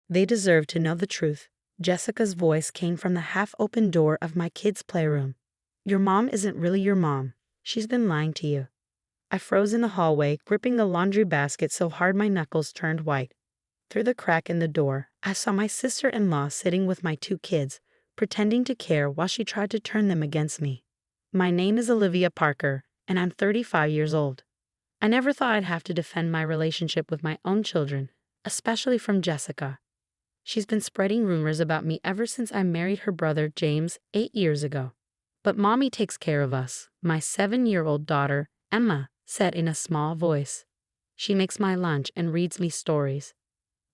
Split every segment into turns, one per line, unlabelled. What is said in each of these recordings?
They deserve to know the truth. Jessica's voice came from the half-open door of my kids' playroom. Your mom isn't really your mom. She's been lying to you. I froze in the hallway, gripping the laundry basket so hard my knuckles turned white. Through the crack in the door, I saw my sister-in-law sitting with my 2 kids, pretending to care while she tried to turn them against me. My name is Olivia Parker, and I'm 35 years old. I never thought I'd have to defend my relationship with my own children, especially from Jessica. She's been spreading rumors about me ever since I married her brother James 8 years ago. But Mommy takes care of us, my 7-year-old daughter, Emma, said in a small voice. She makes my lunch and reads me stories.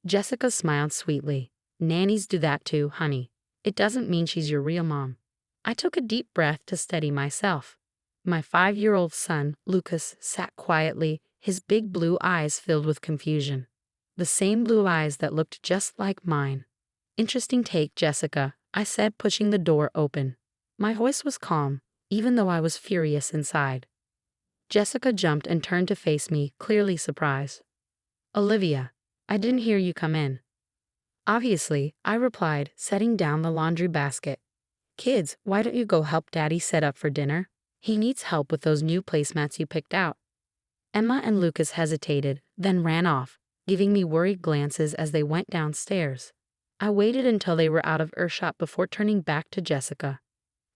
Jessica smiled sweetly. Nannies do that too, honey. It doesn't mean she's your real mom. I took a deep breath to steady myself. My 5-year-old son, Lucas, sat quietly, his big blue eyes filled with confusion. The same blue eyes that looked just like mine. Interesting take, Jessica, I said, pushing the door open. My voice was calm, even though I was furious inside. Jessica jumped and turned to face me, clearly surprised. Olivia, I didn't hear you come in. Obviously, I replied, setting down the laundry basket. Kids, why don't you go help Daddy set up for dinner? He needs help with those new placemats you picked out. Emma and Lucas hesitated, then ran off, giving me worried glances as they went downstairs. I waited until they were out of earshot before turning back to Jessica.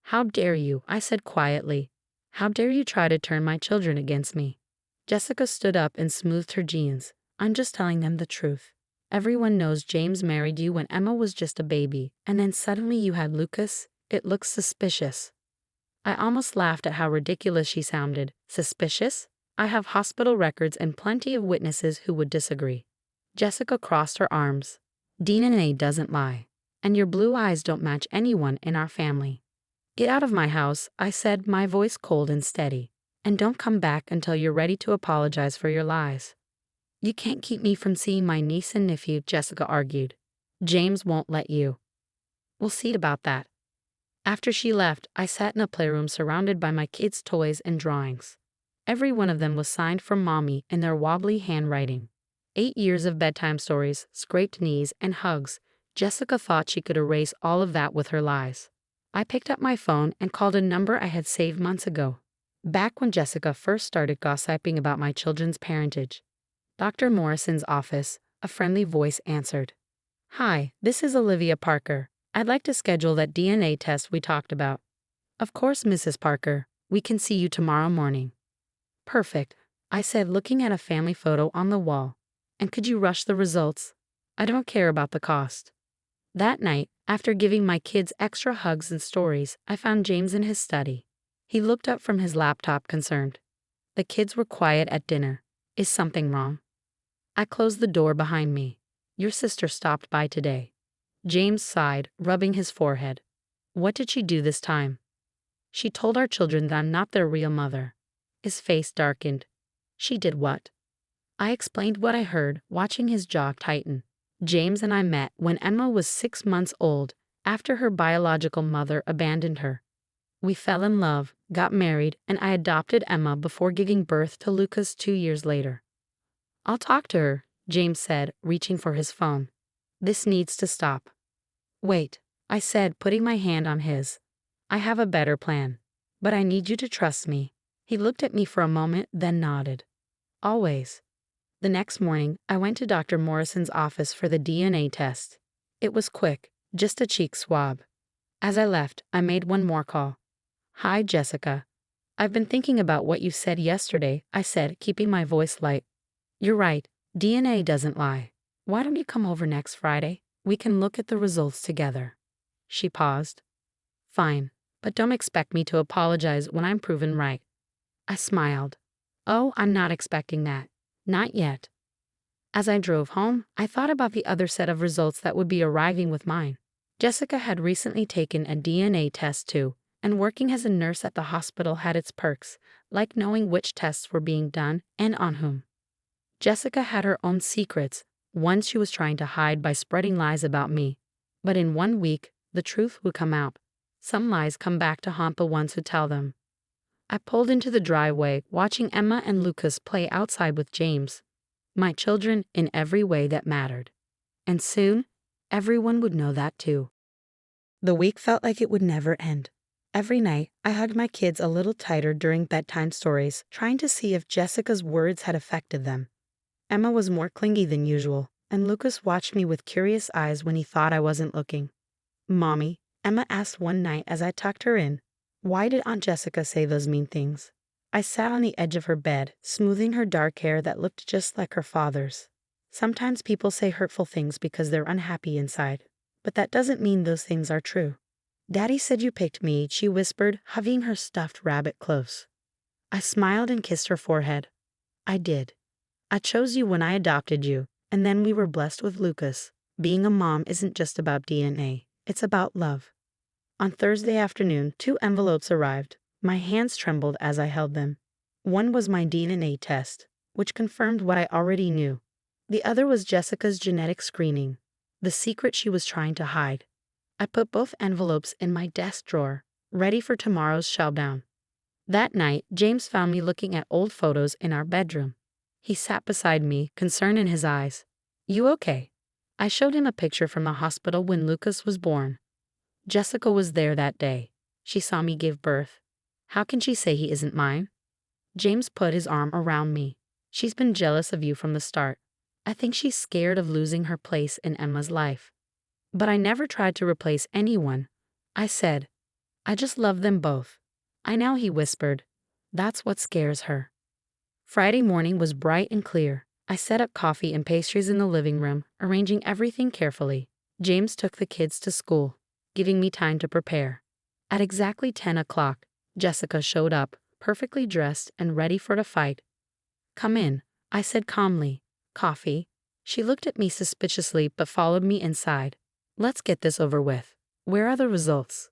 How dare you, I said quietly. How dare you try to turn my children against me? Jessica stood up and smoothed her jeans. I'm just telling them the truth. Everyone knows James married you when Emma was just a baby, and then suddenly you had Lucas. It looks suspicious. I almost laughed at how ridiculous she sounded. Suspicious? I have hospital records and plenty of witnesses who would disagree. Jessica crossed her arms. DNA doesn't lie. And your blue eyes don't match anyone in our family. Get out of my house, I said, my voice cold and steady. And don't come back until you're ready to apologize for your lies. You can't keep me from seeing my niece and nephew, Jessica argued. James won't let you. We'll see about that. After she left, I sat in a playroom surrounded by my kids' toys and drawings. Every one of them was signed from Mommy in their wobbly handwriting. 8 years of bedtime stories, scraped knees, and hugs. Jessica thought she could erase all of that with her lies. I picked up my phone and called a number I had saved months ago, back when Jessica first started gossiping about my children's parentage. Dr. Morrison's office, a friendly voice answered. Hi, this is Olivia Parker. I'd like to schedule that DNA test we talked about. Of course, Mrs. Parker. We can see you tomorrow morning. Perfect, I said, looking at a family photo on the wall. And could you rush the results? I don't care about the cost. That night, after giving my kids extra hugs and stories, I found James in his study. He looked up from his laptop, concerned. The kids were quiet at dinner. Is something wrong? I closed the door behind me. Your sister stopped by today. James sighed, rubbing his forehead. What did she do this time? She told our children that I'm not their real mother. His face darkened. She did what? I explained what I heard, watching his jaw tighten. James and I met when Emma was 6 months old, after her biological mother abandoned her. We fell in love, got married, and I adopted Emma before giving birth to Lucas 2 years later. I'll talk to her, James said, reaching for his phone. This needs to stop. Wait, I said, putting my hand on his. I have a better plan. But I need you to trust me. He looked at me for a moment, then nodded. Always. The next morning, I went to Dr. Morrison's office for the DNA test. It was quick, just a cheek swab. As I left, I made one more call. Hi, Jessica. I've been thinking about what you said yesterday, I said, keeping my voice light. You're right, DNA doesn't lie. Why don't you come over next Friday? We can look at the results together. She paused. Fine, but don't expect me to apologize when I'm proven right. I smiled. Oh, I'm not expecting that. Not yet. As I drove home, I thought about the other set of results that would be arriving with mine. Jessica had recently taken a DNA test too, and working as a nurse at the hospital had its perks, like knowing which tests were being done and on whom. Jessica had her own secrets, ones she was trying to hide by spreading lies about me. But in 1 week, the truth would come out. Some lies come back to haunt the ones who tell them. I pulled into the driveway, watching Emma and Lucas play outside with James. My children in every way that mattered. And soon, everyone would know that too. The week felt like it would never end. Every night, I hugged my kids a little tighter during bedtime stories, trying to see if Jessica's words had affected them. Emma was more clingy than usual, and Lucas watched me with curious eyes when he thought I wasn't looking. "Mommy," Emma asked one night as I tucked her in, "why did Aunt Jessica say those mean things?" I sat on the edge of her bed, smoothing her dark hair that looked just like her father's. Sometimes people say hurtful things because they're unhappy inside, but that doesn't mean those things are true. "Daddy said you picked me," she whispered, hugging her stuffed rabbit close. I smiled and kissed her forehead. "I did. I chose you when I adopted you, and then we were blessed with Lucas. Being a mom isn't just about DNA, it's about love." On Thursday afternoon, 2 envelopes arrived. My hands trembled as I held them. One was my DNA test, which confirmed what I already knew. The other was Jessica's genetic screening, the secret she was trying to hide. I put both envelopes in my desk drawer, ready for tomorrow's showdown. That night, James found me looking at old photos in our bedroom. He sat beside me, concern in his eyes. "You okay?" I showed him a picture from the hospital when Lucas was born. Jessica was there that day. She saw me give birth. How can she say he isn't mine? James put his arm around me. "She's been jealous of you from the start. I think she's scared of losing her place in Emma's life." "But I never tried to replace anyone," I said. "I just love them both." "I know," he whispered. "That's what scares her." Friday morning was bright and clear. I set up coffee and pastries in the living room, arranging everything carefully. James took the kids to school, giving me time to prepare. At exactly 10 o'clock, Jessica showed up, perfectly dressed and ready for the fight. "Come in," I said calmly. "Coffee?" She looked at me suspiciously but followed me inside. "Let's get this over with. Where are the results?"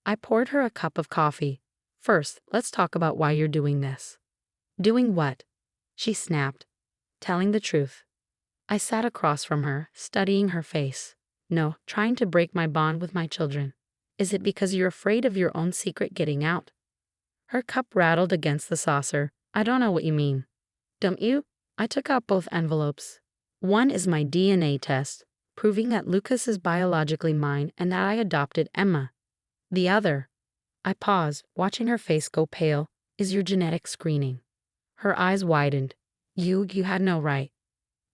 I poured her a cup of coffee. "First, let's talk about why you're doing this." "Doing what?" she snapped. "Telling the truth." I sat across from her, studying her face. "No, trying to break my bond with my children." "Is it because you're afraid of your own secret getting out?" Her cup rattled against the saucer. "I don't know what you mean." "Don't you?" I took out both envelopes. One is my DNA test, proving that Lucas is biologically mine and that I adopted Emma. The other, I paused, watching her face go pale, is your genetic screening. Her eyes widened. You had no right.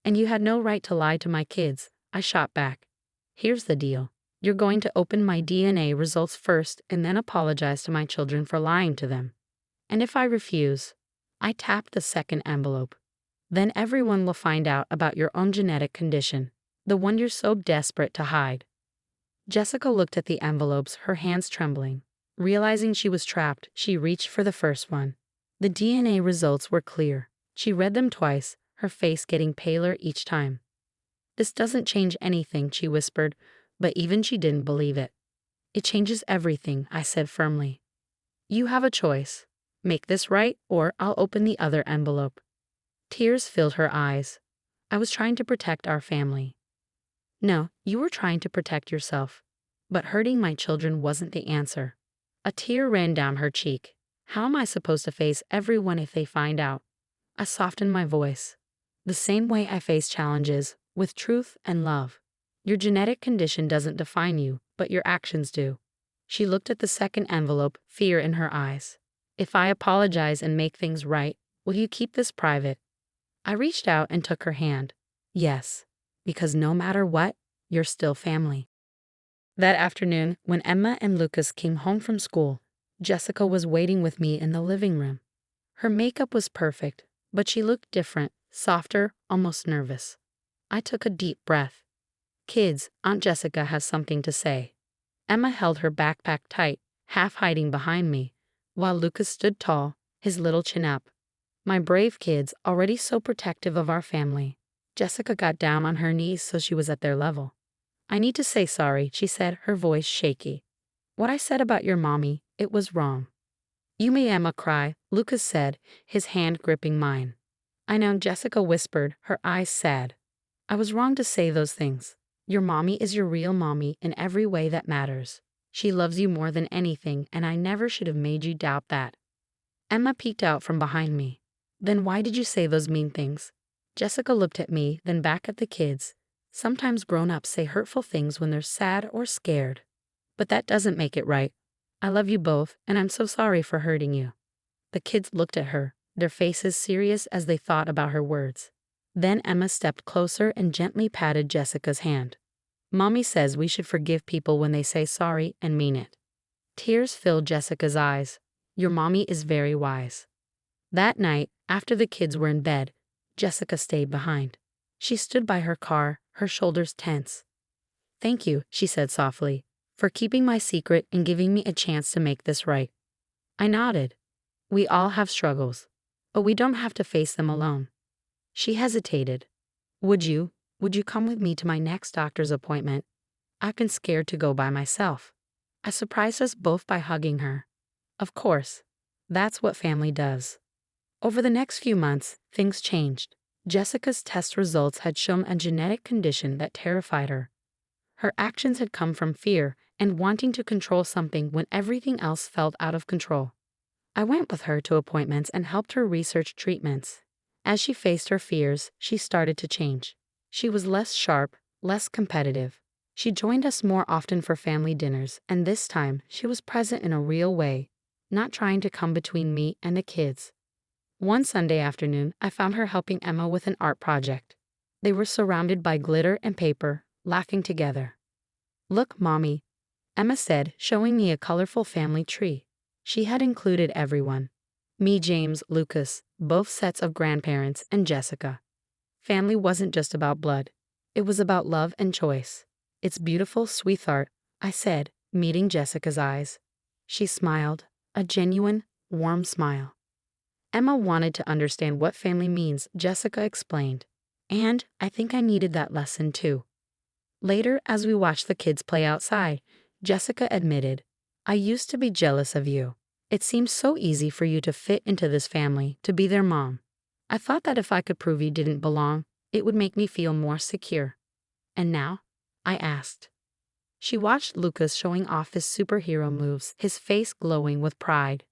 "And you had no right to lie to my kids," I shot back. "Here's the deal. You're going to open my DNA results first and then apologize to my children for lying to them. And if I refuse," I tapped the second envelope, "then everyone will find out about your own genetic condition, the one you're so desperate to hide." Jessica looked at the envelopes, her hands trembling. Realizing she was trapped, she reached for the first one. The DNA results were clear. She read them twice, her face getting paler each time. "This doesn't change anything," she whispered, but even she didn't believe it. "It changes everything," I said firmly. "You have a choice. Make this right, or I'll open the other envelope." Tears filled her eyes. "I was trying to protect our family." "No, you were trying to protect yourself. But hurting my children wasn't the answer." A tear ran down her cheek. "How am I supposed to face everyone if they find out?" I softened my voice. "The same way I face challenges, with truth and love. Your genetic condition doesn't define you, but your actions do." She looked at the second envelope, fear in her eyes. "If I apologize and make things right, will you keep this private?" I reached out and took her hand. "Yes, because no matter what, you're still family." That afternoon, when Emma and Lucas came home from school, Jessica was waiting with me in the living room. Her makeup was perfect, but she looked different, softer, almost nervous. I took a deep breath. "Kids, Aunt Jessica has something to say." Emma held her backpack tight, half hiding behind me, while Lucas stood tall, his little chin up. My brave kids, already so protective of our family. Jessica got down on her knees so she was at their level. "I need to say sorry," she said, her voice shaky. "What I said about your mommy, it was wrong." "You made Emma cry," Lucas said, his hand gripping mine. "I know," Jessica whispered, her eyes sad. "I was wrong to say those things. Your mommy is your real mommy in every way that matters. She loves you more than anything, and I never should have made you doubt that." Emma peeked out from behind me. "Then why did you say those mean things?" Jessica looked at me, then back at the kids. Sometimes grown-ups say hurtful things when they're sad or scared. But that doesn't make it right. I love you both, and I'm so sorry for hurting you. The kids looked at her, their faces serious as they thought about her words. Then Emma stepped closer and gently patted Jessica's hand. Mommy says we should forgive people when they say sorry and mean it. Tears filled Jessica's eyes. Your mommy is very wise. That night, after the kids were in bed, Jessica stayed behind. She stood by her car, her shoulders tense. Thank you, she said softly, for keeping my secret and giving me a chance to make this right. I nodded. We all have struggles, but we don't have to face them alone. She hesitated. Would you come with me to my next doctor's appointment? I've been scared to go by myself. I surprised us both by hugging her. Of course. That's what family does. Over the next few months, things changed. Jessica's test results had shown a genetic condition that terrified her. Her actions had come from fear and wanting to control something when everything else felt out of control. I went with her to appointments and helped her research treatments. As she faced her fears, she started to change. She was less sharp, less competitive. She joined us more often for family dinners, and this time she was present in a real way, not trying to come between me and the kids. One Sunday afternoon, I found her helping Emma with an art project. They were surrounded by glitter and paper, laughing together. Look, Mommy, Emma said, showing me a colorful family tree. She had included everyone. Me, James, Lucas, both sets of grandparents, and Jessica. Family wasn't just about blood. It was about love and choice. It's beautiful, sweetheart, I said, meeting Jessica's eyes. She smiled, a genuine, warm smile. Emma wanted to understand what family means, Jessica explained. And I think I needed that lesson too. Later, as we watched the kids play outside, Jessica admitted, I used to be jealous of you. It seemed so easy for you to fit into this family, to be their mom. I thought that if I could prove you didn't belong, it would make me feel more secure. And now? I asked. She watched Lucas showing off his superhero moves, his face glowing with pride.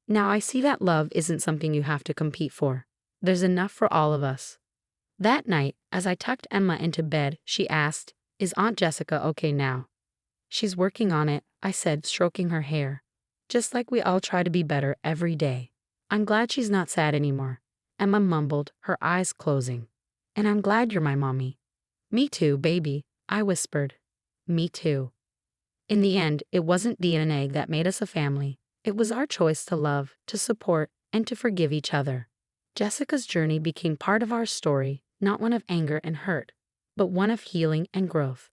Now I see that love isn't something you have to compete for. There's enough for all of us. That night, as I tucked Emma into bed, she asked, Is Aunt Jessica okay now? She's working on it, I said, stroking her hair. Just like we all try to be better every day. I'm glad she's not sad anymore. Emma mumbled, her eyes closing. And I'm glad you're my mommy. Me too, baby, I whispered. Me too. In the end, it wasn't DNA that made us a family. It was our choice to love, to support, and to forgive each other. Jessica's journey became part of our story, not one of anger and hurt, but one of healing and growth.